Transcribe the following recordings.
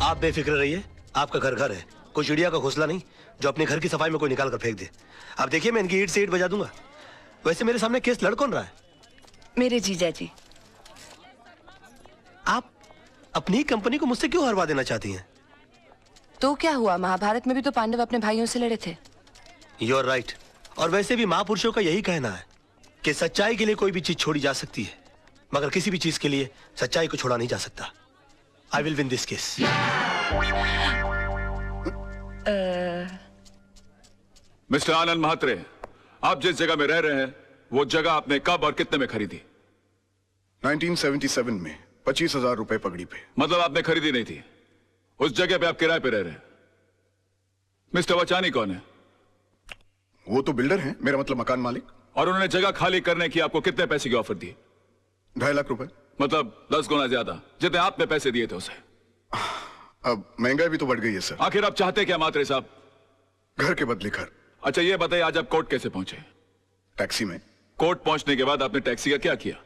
आप बेफिक्र रहिए, आपका घर घर है, कोई चिड़िया का घोंसला नहीं जो अपने घर की सफाई में कोई निकाल कर फेंक दे। आप देखिए मैं इनकी ईंट से ईंट बजा दूंगा। वैसे मेरे सामने केस लड़ कौन रहा है? मेरे जीजा जी। आप अपनी कंपनी को मुझसे क्यों हरवा देना चाहती हैं? तो क्या हुआ, महाभारत में भी तो पांडव अपने भाइयों से लड़े थे। You are right. और वैसे भी महापुरुषों का यही कहना है कि सच्चाई के लिए कोई भी चीज छोड़ी जा सकती है, मगर किसी भी चीज के लिए सच्चाई को छोड़ा नहीं जा सकता। I will win this case. Mister Anand Mhatre, आप जिस जगह में रह रहे हैं वो जगह आपने कब और कितने में खरीदी? 1977 में 25,000 रुपए पगड़ी पे। मतलब आपने खरीदी नहीं थी, उस जगह पे आप किराए पे रह रहे हैं। मिस्टर वचानी कौन है? वो तो बिल्डर हैं, मेरा मतलब मकान मालिक। और उन्होंने जगह खाली करने की आपको कितने पैसे की ऑफर दी? 2.5 लाख रुपए। मतलब 10 गुना ज्यादा जितने आपने पैसे दिए थे उसे। अब महंगाई भी तो बढ़ गई है सर। आखिर आप चाहते क्या म्हात्रे साहब? घर के बदले घर। अच्छा ये बताइए, आज आप कोर्ट कैसे पहुंचे? टैक्सी में। कोर्ट पहुंचने के बाद आपने टैक्सी का क्या किया?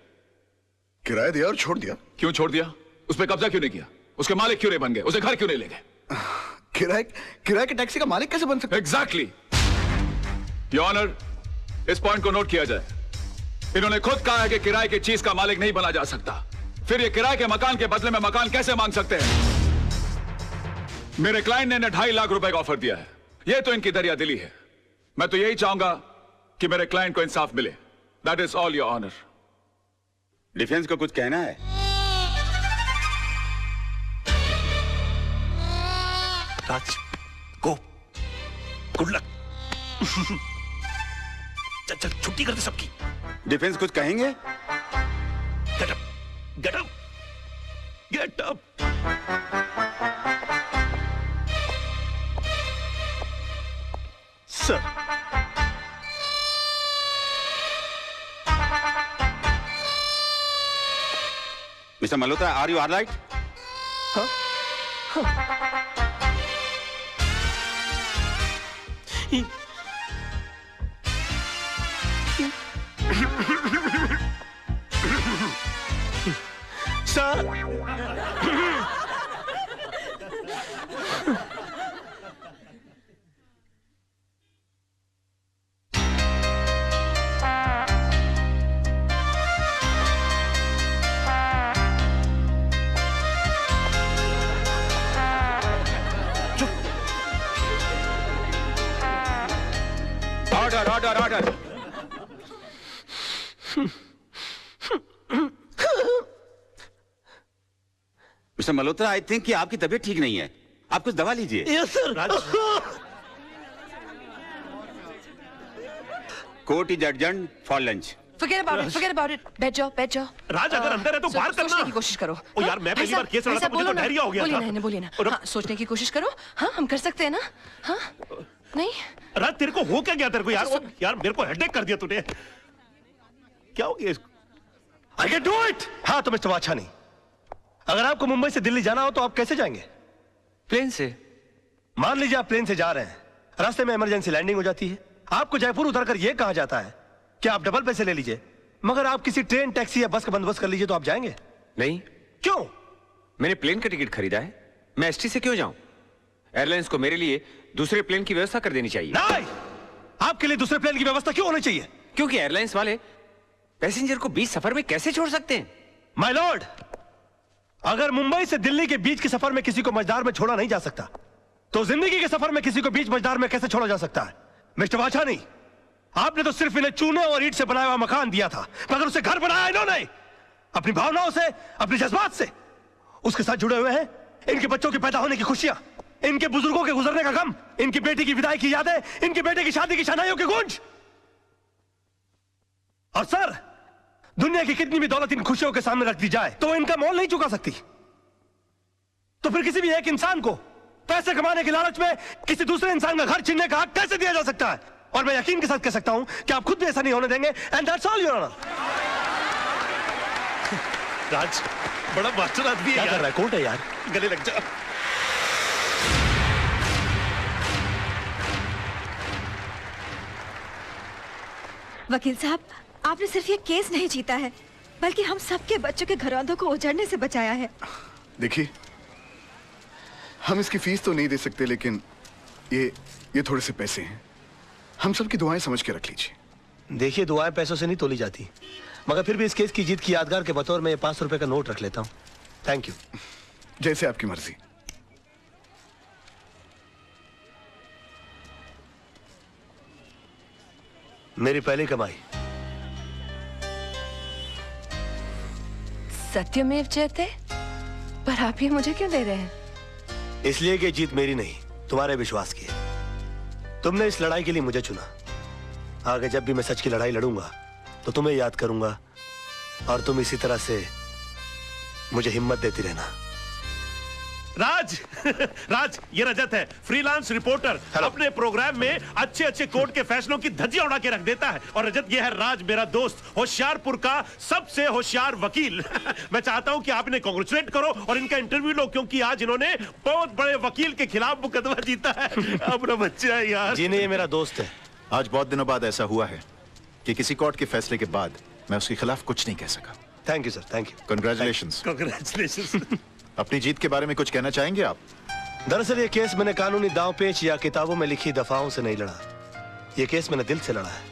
किराया दिया और छोड़ दिया। क्यों छोड़ दिया? उस पर कब्जा क्यों नहीं किया? उसके मालिक क्यों नहीं बन गए? उसे घर क्यों नहीं ले गए? किराए के टैक्सी का मालिक कैसे बन सकता? एग्जैक्टली। योर ऑनर, इस पॉइंट को नोट किया जाए। इन्होंने खुद कहा है कि किराए की चीज का मालिक नहीं बना जा सकता, फिर ये किराए के मकान के बदले में मकान कैसे मांग सकते हैं? मेरे क्लाइंट ने 2.5 लाख रुपए का ऑफर दिया है। ये तो इनकी दरिया दिली है। मैं तो यही चाहूंगा कि मेरे क्लाइंट को इंसाफ मिले। That is all your honour. Defence को कुछ कहना है? Raj, go, good luck. चल चल छुट्टी कर दे सबकी। डिफेंस कुछ कहेंगे? Get up, get up, get up. Sir, mister Malhotra, are you alright? हाँ? Sir, order order order. Mister Malhotra, I think कि आपकी तबीयत ठीक नहीं है, आप कुछ दवा लीजिए। Yes sir. Court is adjourned for lunch. Forget about it. बैठ जाओ, बैठ जाओ। राज, अगर अंदर है तो बाहर करना। सोचने की कोशिश करो। ओ यार, मैं पहली बार केस लड़ा था, मुझे तो डायरिया हो गया था। बोलिए ना। हाँ, सोचने की कोशिश करो। हाँ, हम कर सकते हैं ना? हाँ, नहीं? राज, तेरे को हो क्या गया तेरे को यार? यार मेरे को हेडेक कर दिया तूने। क्या हो गया इसको? I can do it। हाँ तो मिस्टर वाछानी, अगर आपको मुंबई से दिल्ली जाना हो तो आप कैसे जाएंगे? प्लेन से। मान लीजिए आप प्लेन से जा रहे हैं, रास्ते में इमरजेंसी लैंडिंग हो जाती है, आपको जयपुर उतरकर यह कहा जाता है कि आप डबल पैसे ले लीजिए, मगर आप किसी ट्रेन, टैक्सी या बस का बंदोबस्त कर लीजिए, तो आप जाएंगे? नहीं। क्यों? मैंने प्लेन का टिकट खरीदा है, मैं एसटी से क्यों जाऊं? एयरलाइंस को मेरे लिए दूसरे प्लेन की व्यवस्था कर देनी चाहिए। नहीं, आपके लिए दूसरे प्लेन की व्यवस्था क्यों होनी चाहिए? क्योंकि एयरलाइंस वाले पैसेंजर को बीच सफर में कैसे छोड़ सकते हैं? माय लॉर्ड, अगर मुंबई से दिल्ली के बीच के सफर में किसी को मझदार में छोड़ा नहीं जा सकता, तो जिंदगी के सफर में किसी को बीच मझदार में कैसे छोड़ा जा सकता है? मिस्टर वाछानी, आपने तो सिर्फ इन्हें चूने और ईंट से बनाया हुआ मकान दिया था, मगर उसे घर बनाया इन्होंने अपनी भावनाओं से, अपने जज्बात से। उसके साथ जुड़े हुए हैं इनके बच्चों के पैदा होने की खुशियां, इनके बुजुर्गों के गुजरने का गम, इनकी बेटी की विदाई की यादें, इनके बेटे की शादी की शनाइयों की गूंज। और सर, दुनिया की कितनी भी दौलत इन खुशियों के सामने रख दी जाए तो इनका मोल नहीं चुका सकती। तो फिर किसी भी एक इंसान को पैसे कमाने के लालच में किसी दूसरे इंसान का घर छीनने का हक कैसे दिया जा सकता है? और मैं यकीन के साथ कह सकता हूं कि आप खुद भी ऐसा नहीं होने देंगे। And that's all your honour. Raj, बड़ा मास्टर आदमी है। क्या कर रहा है? कोर्ट है यार, गले लग जा। वकील साहब, आपने सिर्फ ये केस नहीं जीता है, बल्कि हम सबके बच्चों के घरौंदों को उजड़ने से बचाया है। देखिए, हम इसकी फीस तो नहीं दे सकते, लेकिन ये थोड़े से पैसे हैं, हम सबकी दुआएं समझ के रख लीजिए। देखिए, दुआएं पैसों से नहीं तोली जाती, मगर फिर भी इस केस की जीत की यादगार के बतौर में ये 500 रुपए का नोट रख लेता हूँ। Thank you. जैसे आपकी मर्जी। मेरी पहली कमाई। सत्यमेव जयते। पर आप ये मुझे क्यों दे रहे हैं? इसलिए कि जीत मेरी नहीं, तुम्हारे विश्वास की है। तुमने इस लड़ाई के लिए मुझे चुना। आगे जब भी मैं सच की लड़ाई लड़ूंगा तो तुम्हें याद करूंगा, और तुम इसी तरह से मुझे हिम्मत देती रहना। राज राज, ये रजत है, फ्रीलांस रिपोर्टर। अपने प्रोग्राम में अच्छे अच्छे कोर्ट के फैसलों की धज्जियां उड़ा के रख देता है। और रजत, ये है राज, मेरा दोस्त, होशियारपुर का सबसे होशियार वकील। मैं चाहता हूं कि आप इन्हें कांग्रेचुलेट करो और इनका इंटरव्यू लो, क्योंकि आज इन्होंने बहुत बड़े वकील के खिलाफ मुकदमा जीता है। अपना बच्चा है यार। जी नहीं, ये मेरा दोस्त है। आज बहुत दिनों बाद ऐसा हुआ है कि किसी कोर्ट के फैसले के बाद मैं उसके खिलाफ कुछ नहीं कह सका। Thank you sir, thank you. Congratulations. Congratulation. अपनी जीत के बारे में कुछ कहना चाहेंगे आप? दरअसल ये केस मैंने कानूनी दांव पेच या किताबों में लिखी दफाओं से नहीं लड़ा। ये केस मैंने दिल से लड़ा है,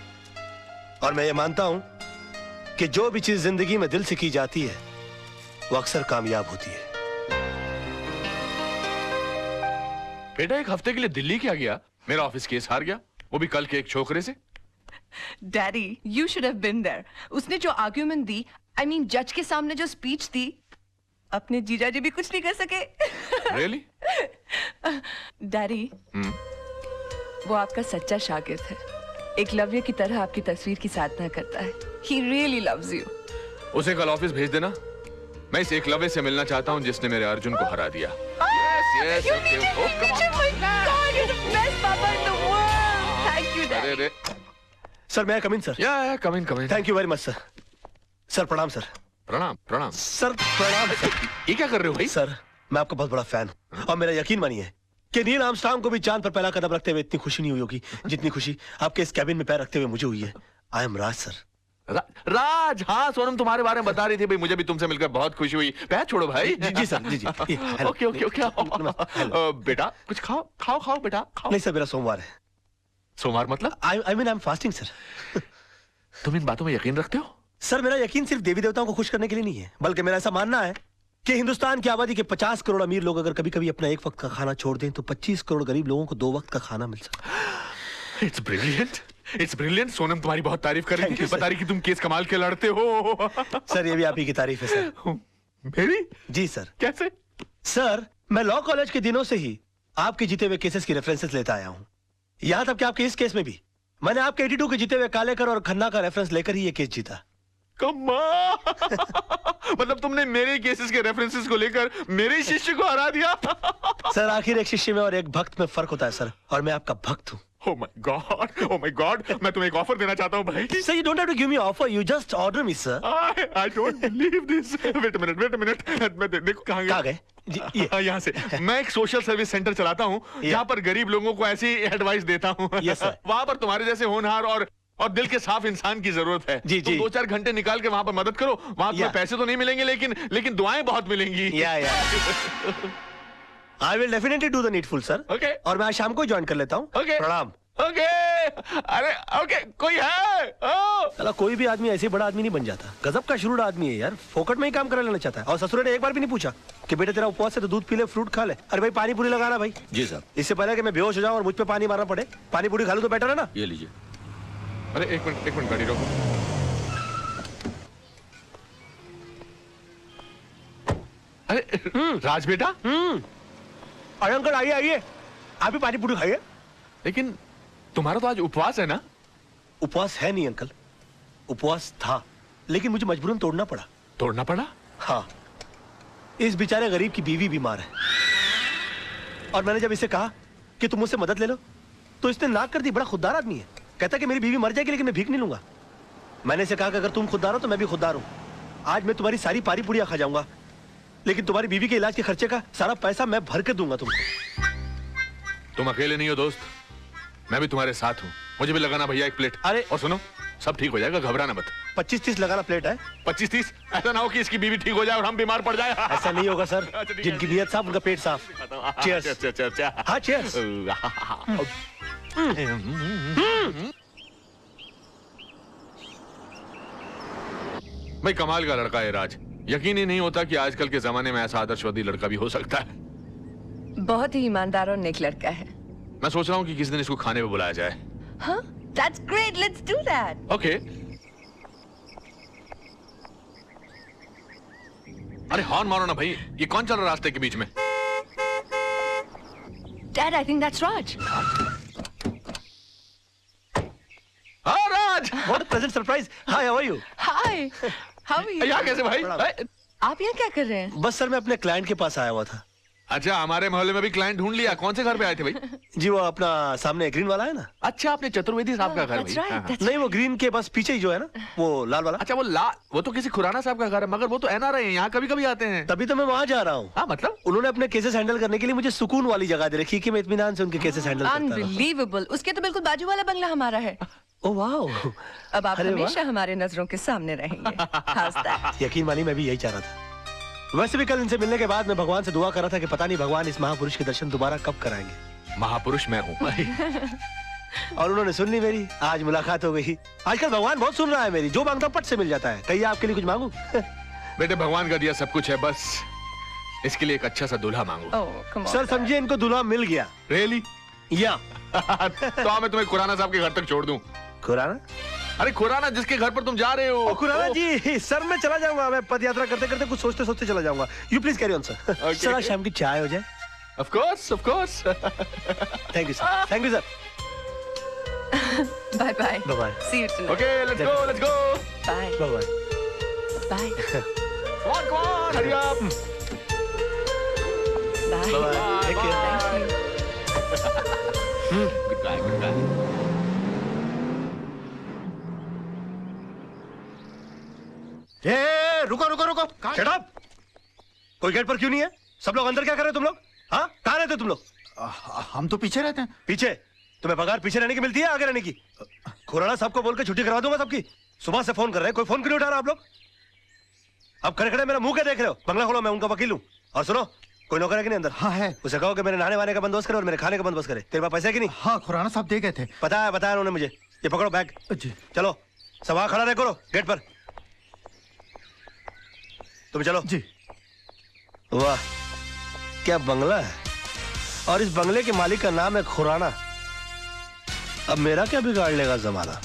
और मैं ये मानता हूं कि जो भी चीज जिंदगी में दिल से की जाती है वो अक्सर कामयाब होती है। बेटा, एक हफ्ते के लिए दिल्ली क्या गया? मेरा ऑफिस केस हार गया, वो भी कल के एक छोकरे से। Daddy, you should have been there. उसने जो आर्ग्यूमेंट दी, I mean, जज के सामने जो स्पीच दी, अपने जीजाजी भी कुछ नहीं कर सके। Really? डैडी, वो आपका सच्चा शागिर्द है। एकलव्य की तरह आपकी तस्वीर की साधना करता है। He really loves you. उसे कल ऑफिस भेज देना। मैं इस एकलव्य से मिलना चाहता हूँ जिसने मेरे अर्जुन को हरा दिया। Yes, You okay, need him, oh, you come need him, my God, you're the best papa in the world. Thank you, अरे Daddy. अरे, सर, मैं कम इन सर? या come in come in. Thank you very much sir. Sir प्रणाम सर। प्रणाम प्रणाम। सर प्रणाम सर। ये क्या कर रहे हो भाई? सर, मैं आपका बहुत बड़ा फैन हूं, और मेरा यकीन मानिए कि नील आर्मस्ट्रांग को भी चांद पर पहला कदम रखते हुए इतनी खुशी नहीं हुई होगी जितनी खुशी आपके इस कैबिन में पैर रखते हुए मुझे हुई है। I am Raj sir. राज, हाँ, सोनम तुम्हारे बारे में बता रही थी भाई, मुझे भी तुमसे मिलकर बहुत खुशी हुई। पैर छोड़ो भाई। जी सर, जी जी। Okay okay okay. बेटा कुछ खाओ खाओ खाओ बेटा खाओ। नहीं सर, मेरा सोमवार है। सोमवार मतलब? I mean I am fasting sir. तुम इन बातों में यकीन रखते हो? सर, मेरा यकीन सिर्फ देवी देवताओं को खुश करने के लिए नहीं है, बल्कि मेरा ऐसा मानना है कि हिंदुस्तान की आबादी के 50 करोड़ अमीर लोग अगर कभी कभी अपना एक वक्त का खाना छोड़ दें तो 25 करोड़ गरीब लोगों को 2 वक्त का खाना मिल सकता। It's brilliant, it's brilliant. Sonam तुम्हारी बहुत तारीफ कर रही थी, बता रही कि तुम केस कमाल के लड़ते हो। सर, ये भी आप ही की तारीफ है सर। मेरी? जी सर। कैसे? सर, मैं लॉ कॉलेज के दिनों से ही आपके जीते हुए केसेस की रेफरेंसेस लेता आया हूं। यहां तक कि आपके इस केस में भी मैंने आपके 82 के जीते हुए कालेकर और खन्ना का रेफरेंस लेकर ही ये केस जीता। मतलब तुमने मेरे केसेस के रेफरेंसेस को लेकर मेरे शिष्य को हरा दिया। सर, आखिर एक शिष्य में और एक भक्त में फर्क होता है सर, और मैं आपका भक्त हूं। Oh my God, oh my God, मैं तुम्हें एक ऑफर देना चाहता हूं भाई। Sir, you don't have to give me offer, you just order me, sir. I don't believe this. Wait a minute. मैं देखो कहाँ गए? यहाँ से। मैं एक सोशल सर्विस सेंटर चलाता हूँ जहाँ पर गरीब लोगों को ऐसी एडवाइस देता हूँ। Yes, sir. वहाँ पर तुम्हारे जैसे होनहार और दिल के साफ इंसान की जरूरत है। जी, तुम 2-4 घंटे निकाल के वहाँ पर मदद करो। वहाँ तुम्हें पैसे तो नहीं मिलेंगे, लेकिन दुआएं बहुत मिलेंगी। I will definitely do the needful, sir. Okay. और मैं आज शाम को ज्वाइन कर लेता हूँ। Okay. प्रणाम। ओके। अरे ओके, कोई है? चला, कोई भी आदमी ऐसे बड़ा आदमी नहीं बन जाता। गजब का शुरू आदमी है यार, फोकट में ही काम करा लेना चाहता है। और ससुर ने एक बार भी नहीं पूछा कि बेटा तेरा उपवास है तो दूध पी ले, फ्रूट खा ले। अरे भाई, पानी पूरी लगाना भाई। जी साहब। इससे पहले कि मैं बेहोश हो जाऊं और मुझ पे पानी मारना पड़े, पानी पूरी खा लूं तो बेटर है ना। ये लीजिए। अरे एक मिनट गाड़ी रोको। अरे राज बेटा। अरे अंकल, आइए, आप भी पानी पूरी खाइए। लेकिन तुम्हारा तो आज उपवास है ना? उपवास है नहीं अंकल, उपवास था, लेकिन मुझे मजबूरन तोड़ना पड़ा। तोड़ना पड़ा? हाँ, इस बेचारे गरीब की बीवी बीमार है, और मैंने जब इसे कहा कि तुम मुझसे मदद ले लो तो इसने नाक कर दी। बड़ा खुददार आदमी है, कहता कि मेरी बीवी मर जाएगी लेकिन मैं भीख नहीं लूंगा। मैंने इसे कहा कि अगर तुम खुददार हो तो मैं भी खुददार हूं। आज मैं तुम्हारी सारी पारी पुड़िया खा जाऊंगा, लेकिन तुम्हारी बीवी के इलाज के खर्चे का सारा पैसा मैं भर के दूंगा तुमको। तुम अकेले नहीं हो दोस्त, मैं भी तुम्हारे साथ हूँ। मुझे भी लगाना भैया एक प्लेट। अरे और सुनो, सब ठीक हो जाएगा, घबराना मत। 25-30 लगाना प्लेट है। 25-30? ऐसा ना हो कि इसकी बीवी ठीक हो जाए और हम बीमार पड़ जाए। ऐसा नहीं होगा सर, जिनकी नीयत साफ उनका पेट साफ। Cheers। अच्छा। हाँ cheers। भाई कमाल का लड़का है राज। यकीन ही नहीं होता कि आजकल के जमाने में ऐसा आदर्शवादी लड़का भी हो सकता है। बहुत ही ईमानदार और नेक लड़का है। मैं सोच रहा हूँ कि किसी दिन इसको खाने पे बुलाया जाए। हाँ, that's great, let's do that। Okay. अरे हॉर्न मारो ना भाई, ये कौन चल रहा है रास्ते के बीच में? Dad, I think that's Raj। हाँ राज। What a pleasant surprise। Hi, how are you? Hi, how are you? यहाँ कैसे भाई? आप यहाँ क्या कर रहे हैं? बस सर मैं अपने क्लाइंट के पास आया हुआ था। अच्छा, हमारे मोहल्ले में भी क्लाइंट ढूंढ लिया। कौन से घर पे आए थे भाई? जी वो अपना सामने ग्रीन वाला है ना। अच्छा, आपने चतुर्वेदी साहब का घर That's भाई? right, that's नहीं वो ग्रीन के बस पीछे ही जो है ना, वो लाल वाला। अच्छा वो तो किसी खुराना साहब का घर है, मगर वो तो एनआरआई है, यहाँ कभी कभी आते हैं। तभी तो मैं वहाँ जा रहा हूँ। हाँ मतलब? उन्होंने अपने केसेस हैंडल करने के लिए मुझे सुकून वाली जगह दे रखी कि मैं इत्मीनान से उनके केसेस हैंडल करता रहूं। Unbelievable। उसके तो बिल्कुल बाजू वाला बंगला हमारा है। Oh wow. अब आप अरे वाह। हमेशा हमारे नजरों के सामने रहेंगे। How's that? यकीन मानिए मैं भी यही चाह रहा था। वैसे भी कल इनसे मिलने के बाद मैं भगवान से दुआ कर रहा था कि पता नहीं भगवान इस महापुरुष के दर्शन दोबारा कब कराएंगे। महापुरुष मैं हूँ। और उन्होंने सुन ली मेरी, आज मुलाकात हो गई। आजकल भगवान बहुत सुन रहा है मेरी, जो मांगता पट से मिल जाता है। कहिए आपके लिए कुछ मांगू? बेटे भगवान का दिया सब कुछ है, बस इसके लिए एक अच्छा सा दूल्हा मांगो। Oh, come on, sir Dad। समझिए इनको दूल्हा मिल गया। रियली? या तो मैं तुम्हें खुराना साहब के घर तक छोड़ दूं। खुराना? अरे खुराना जिसके घर पर तुम जा रहे हो। खुराना जी सर मैं चला जाऊंगा, मैं पद यात्रा करते करते कुछ सोचते सोचते चला जाऊंगा। You please carry on sir. Sir आज शाम की चाय हो जाए। Of course of course. Thank you sir. Thank you sir. Bye bye। Bye bye. See you tonight। Okay let's go let's go. Bye bye bye. bye come on hurry up. bye। Bye. Take care. Thank you। Goodbye goodbye. रुको रुको रुको। Shut up. कोई gate पर क्यों नहीं है? सब लोग अंदर क्या कर रहे हो तुम लोग? हाँ कहाँ रहते हो तुम लोग? हम तो पीछे रहते हैं। पीछे? तुम्हें पगार पीछे रहने की मिलती है आगे रहने की? खुराना साहब को बोल के छुट्टी करवा दूंगा सबकी। सुबह से फोन कर रहे हैं, कोई फोन क्यों नहीं उठा रहा आप लोग? अब खड़े खड़े मेरा मुंह क्या देख रहे हो? बंगला खोलो, मैं उनका वकील हूँ। और सुनो, कोई नौकर है कि नहीं अंदर? हाँ है। उसे कहो कि मेरे नहाने वाने का बंदोबस्त करे और मेरे खाने का बंदोबस्त करे। तेरे पास पैसे है कि नहीं? हाँ खुराना साहब दे गए थे। बताया उन्होंने मुझे। ये पकड़ो बैग। जी। चलो सब वहां खड़ा रहे करो गेट पर। तुम चलो। जी। वाह क्या बंगला है, और इस बंगले के मालिक का नाम है खुराना। अब मेरा क्या बिगाड़ लेगा जमाना।